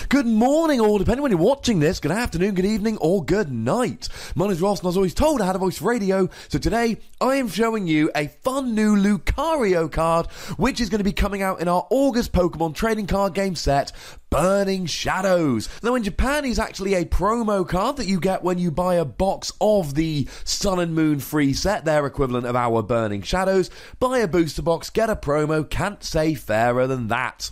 Good morning, or depending when you're watching this, good afternoon, good evening, or good night. My name's Ross, and I was always told I had a voice for radio, so today I am showing you a fun new Lucario card, which is going to be coming out in our August Pokémon trading card game set, Burning Shadows. Now, in Japan, he's actually a promo card that you get when you buy a box of the Sun and Moon free set, their equivalent of our Burning Shadows. Buy a booster box, get a promo, can't say fairer than that.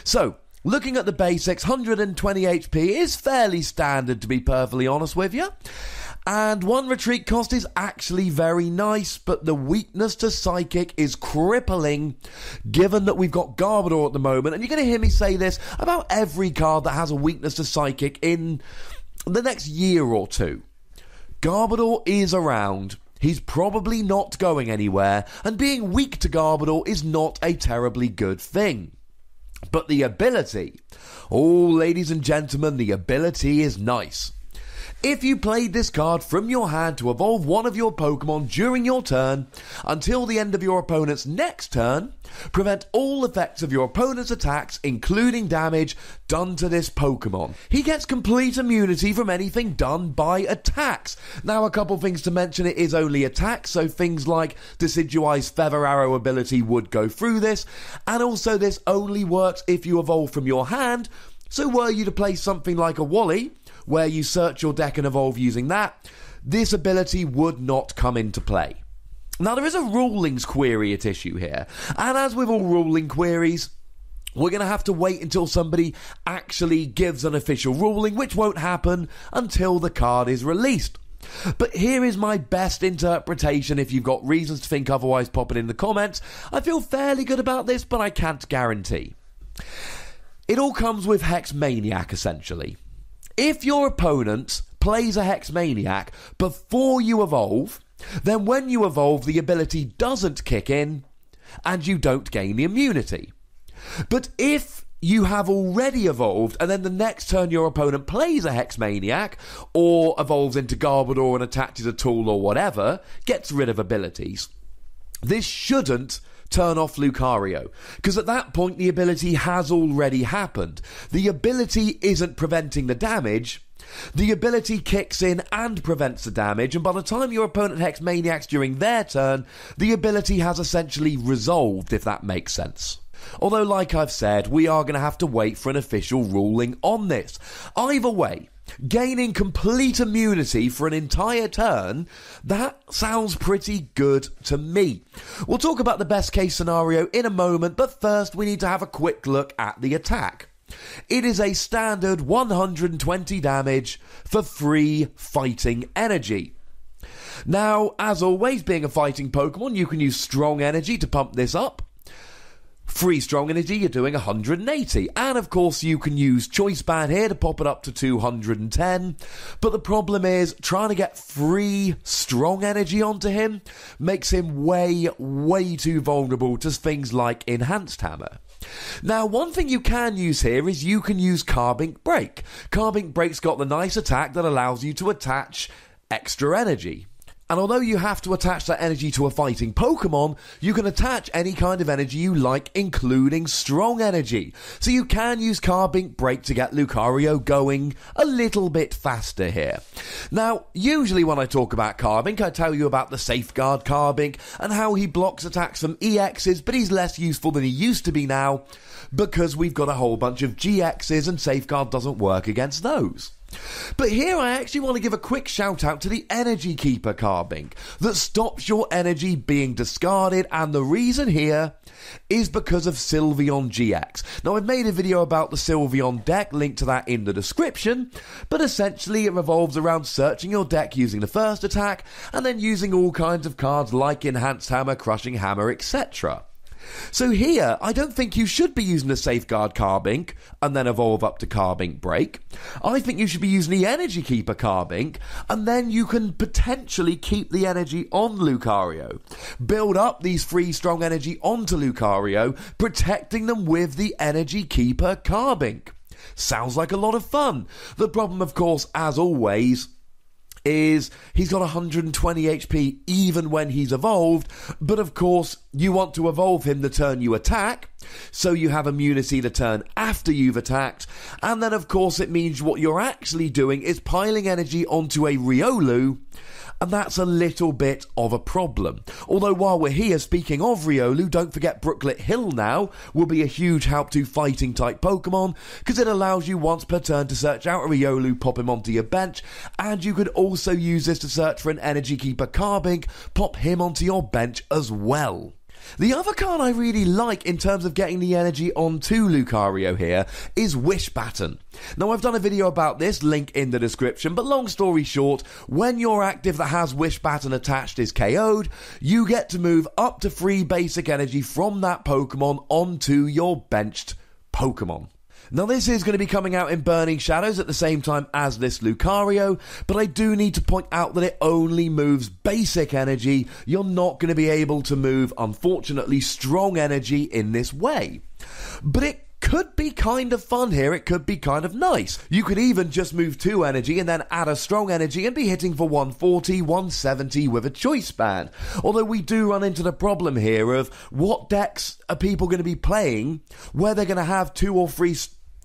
So, looking at the basics, 120 HP is fairly standard, to be perfectly honest with you. And one retreat cost is actually very nice, but the weakness to Psychic is crippling, given that we've got Garbodor at the moment. And you're going to hear me say this about every card that has a weakness to Psychic in the next year or two. Garbodor is around. He's probably not going anywhere, and being weak to Garbodor is not a terribly good thing. But the ability, oh, ladies and gentlemen, the ability is nice. If you played this card from your hand to evolve one of your Pokemon during your turn until the end of your opponent's next turn, prevent all effects of your opponent's attacks, including damage, done to this Pokemon. He gets complete immunity from anything done by attacks. Now, a couple things to mention, it is only attacks, so things like Decidueye's Feather Arrow ability would go through this, and also this only works if you evolve from your hand, so were you to play something like a Wally, where you search your deck and evolve using that, this ability would not come into play. Now, there is a rulings query at issue here, and as with all ruling queries, we're going to have to wait until somebody actually gives an official ruling, which won't happen until the card is released. But here is my best interpretation. If you've got reasons to think otherwise, pop it in the comments. I feel fairly good about this, but I can't guarantee. It all comes with Hex Maniac, essentially. If your opponent plays a Hex Maniac before you evolve, then when you evolve, the ability doesn't kick in, and you don't gain the immunity. But if you have already evolved, and then the next turn your opponent plays a Hex Maniac, or evolves into Garbodor and attaches a tool or whatever, gets rid of abilities, this shouldn't turn off Lucario, because at that point the ability has already happened. The ability isn't preventing the damage, the ability kicks in and prevents the damage, and by the time your opponent Hex Maniacs during their turn, the ability has essentially resolved, if that makes sense. Although, like I've said, we are going to have to wait for an official ruling on this. Either way, gaining complete immunity for an entire turn, that sounds pretty good to me. We'll talk about the best case scenario in a moment, but first we need to have a quick look at the attack. It is a standard 120 damage for 3 fighting energy. Now, as always, being a fighting Pokemon, you can use strong energy to pump this up. Free strong energy, you're doing 180. And of course, you can use Choice Band here to pop it up to 210. But the problem is, trying to get free strong energy onto him makes him way too vulnerable to things like Enhanced Hammer. Now, one thing you can use here is you can use Carbink Break. Carbink Break's got the nice attack that allows you to attach extra energy. And although you have to attach that energy to a fighting Pokemon, you can attach any kind of energy you like, including strong energy. So you can use Carbink Break to get Lucario going a little bit faster here. Now, usually when I talk about Carbink, I tell you about the Safeguard Carbink and how he blocks attacks from EXs, but he's less useful than he used to be now because we've got a whole bunch of GXs and Safeguard doesn't work against those. But here I actually want to give a quick shout out to the Energy Keeper Carbink that stops your energy being discarded, and the reason here is because of Sylveon GX. Now, I've made a video about the Sylveon deck, link to that in the description, but essentially it revolves around searching your deck using the first attack and then using all kinds of cards like Enhanced Hammer, Crushing Hammer, etc. So here, I don't think you should be using the Safeguard Carbink and then evolve up to Carbink Break. I think you should be using the Energy Keeper Carbink, and then you can potentially keep the energy on Lucario. Build up these free strong energy onto Lucario, protecting them with the Energy Keeper Carbink. Sounds like a lot of fun. The problem, of course, as always, is he's got 120 HP even when he's evolved, but of course you want to evolve him the turn you attack, So you have immunity to turn after you've attacked, and then of course it means what you're actually doing is piling energy onto a Riolu, and that's a little bit of a problem. Although while we're here, speaking of Riolu, don't forget Brooklet Hill now will be a huge help to fighting type Pokemon, because it allows you once per turn to search out a Riolu, pop him onto your bench, and you could also use this to search for an Energy Keeper Carbink, pop him onto your bench as well. The other card I really like in terms of getting the energy onto Lucario here is Wish Baton. Now I've done a video about this, link in the description, but long story short, when your active that has Wish Baton attached is KO'd, you get to move up to 3 basic energy from that Pokemon onto your benched Pokemon. Now this is going to be coming out in Burning Shadows at the same time as this Lucario, but I do need to point out that it only moves basic energy. You're not going to be able to move, unfortunately, strong energy in this way. But it could be kind of fun here, it could be kind of nice. You could even just move 2 energy and then add a strong energy and be hitting for 140, 170 with a choice band. Although we do run into the problem here of what decks are people going to be playing where they're going to have 2 or 3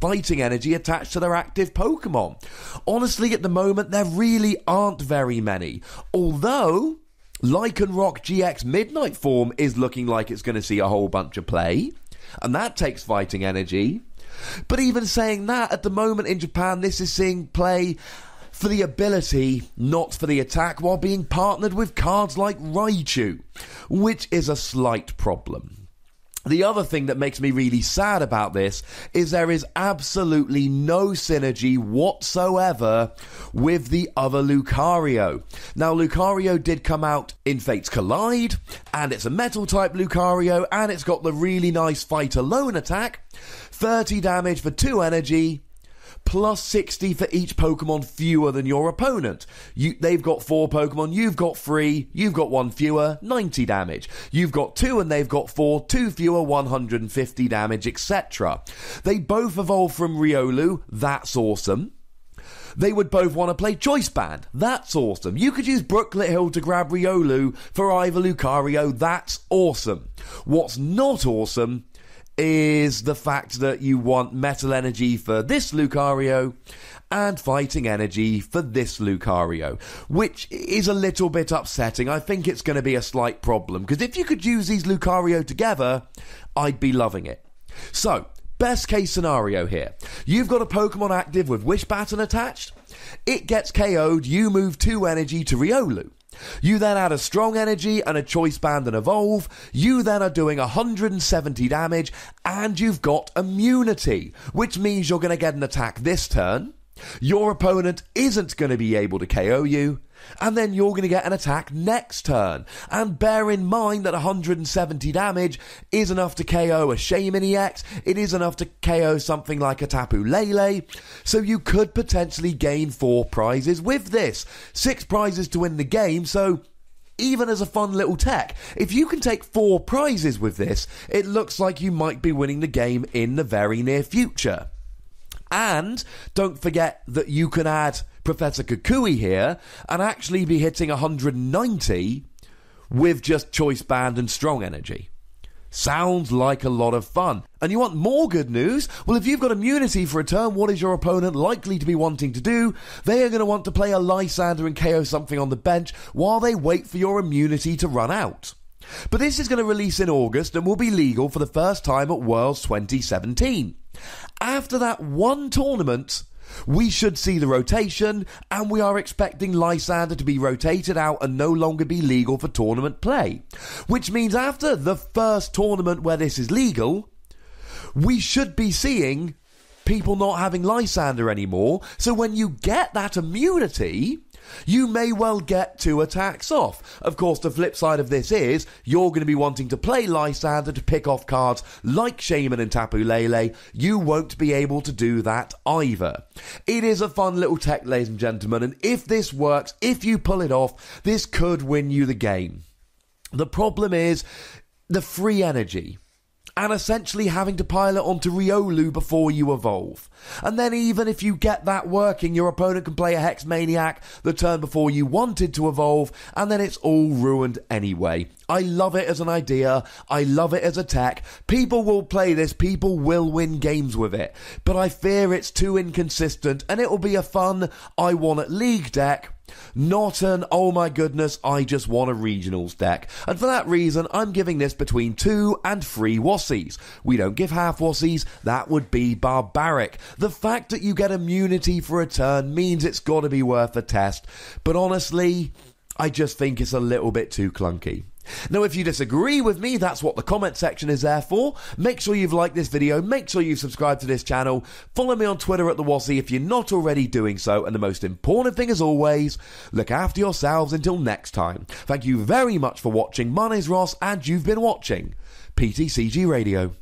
fighting energy attached to their active Pokemon. Honestly, at the moment, there really aren't very many. Although Lycanroc GX Midnight form is looking like it's going to see a whole bunch of play, and that takes fighting energy. But even saying that, at the moment in Japan, this is seeing play for the ability, not for the attack, while being partnered with cards like Raichu, which is a slight problem. The other thing that makes me really sad about this is there is absolutely no synergy whatsoever with the other Lucario. Now, Lucario did come out in Fates Collide, and it's a Metal-type Lucario, and it's got the really nice Fight Alone attack, 30 damage for 2 energy, plus 60 for each Pokemon fewer than your opponent. They've got 4 Pokemon, you've got 3, you've got 1 fewer, 90 damage. You've got 2 and they've got 4, 2 fewer, 150 damage, etc. They both evolve from Riolu, that's awesome. They would both want to play Choice Band, that's awesome. You could use Brooklet Hill to grab Riolu for either Lucario, that's awesome. What's not awesome is the fact that you want Metal Energy for this Lucario and Fighting Energy for this Lucario, which is a little bit upsetting. I think it's going to be a slight problem, because if you could use these Lucario together, I'd be loving it. So, best case scenario here. You've got a Pokemon active with Wish Baton attached. It gets KO'd, you move 2 energy to Riolu. You then add a strong energy and a choice band and evolve. You then are doing 170 damage and you've got immunity, which means you're going to get an attack this turn. Your opponent isn't going to be able to KO you, and then you're going to get an attack next turn. And bear in mind that 170 damage is enough to KO a Shaman EX, it is enough to KO something like a Tapu Lele, so you could potentially gain 4 prizes with this. 6 prizes to win the game, so even as a fun little tech, if you can take 4 prizes with this, it looks like you might be winning the game in the very near future. And don't forget that you can add Professor Kukui here and actually be hitting 190 with just Choice Band and Strong Energy. Sounds like a lot of fun. And you want more good news? Well, if you've got immunity for a turn, what is your opponent likely to be wanting to do? They are going to want to play a Lysander and KO something on the bench while they wait for your immunity to run out. But this is going to release in August and will be legal for the first time at Worlds 2017. After that one tournament, we should see the rotation, and we are expecting Lysander to be rotated out and no longer be legal for tournament play. Which means after the first tournament where this is legal, we should be seeing people not having Lysander anymore. So when you get that immunity, you may well get 2 attacks off. Of course, the flip side of this is you're going to be wanting to play Lysander to pick off cards like Shaman and Tapu Lele. You won't be able to do that either. It is a fun little tech, ladies and gentlemen, and if this works, if you pull it off, this could win you the game. The problem is the free energy. and essentially having to pile it onto Riolu before you evolve. And then even if you get that working, your opponent can play a Hex Maniac the turn before you wanted to evolve, and then it's all ruined anyway. I love it as an idea, I love it as a tech, people will play this, people will win games with it, but I fear it's too inconsistent, and it will be a fun, I want it League deck, not an, oh my goodness, I just want a regionals deck. And for that reason, I'm giving this between 2 and 3 Wassies. We don't give half Wassies, that would be barbaric. The fact that you get immunity for a turn means it's got to be worth a test, but honestly, I just think it's a little bit too clunky. Now, if you disagree with me, that's what the comment section is there for. Make sure you've liked this video, make sure you've subscribed to this channel, follow me on Twitter at @TheWassie if you're not already doing so, and the most important thing as always, look after yourselves until next time. Thank you very much for watching. My name's Ross, and you've been watching PTCG Radio.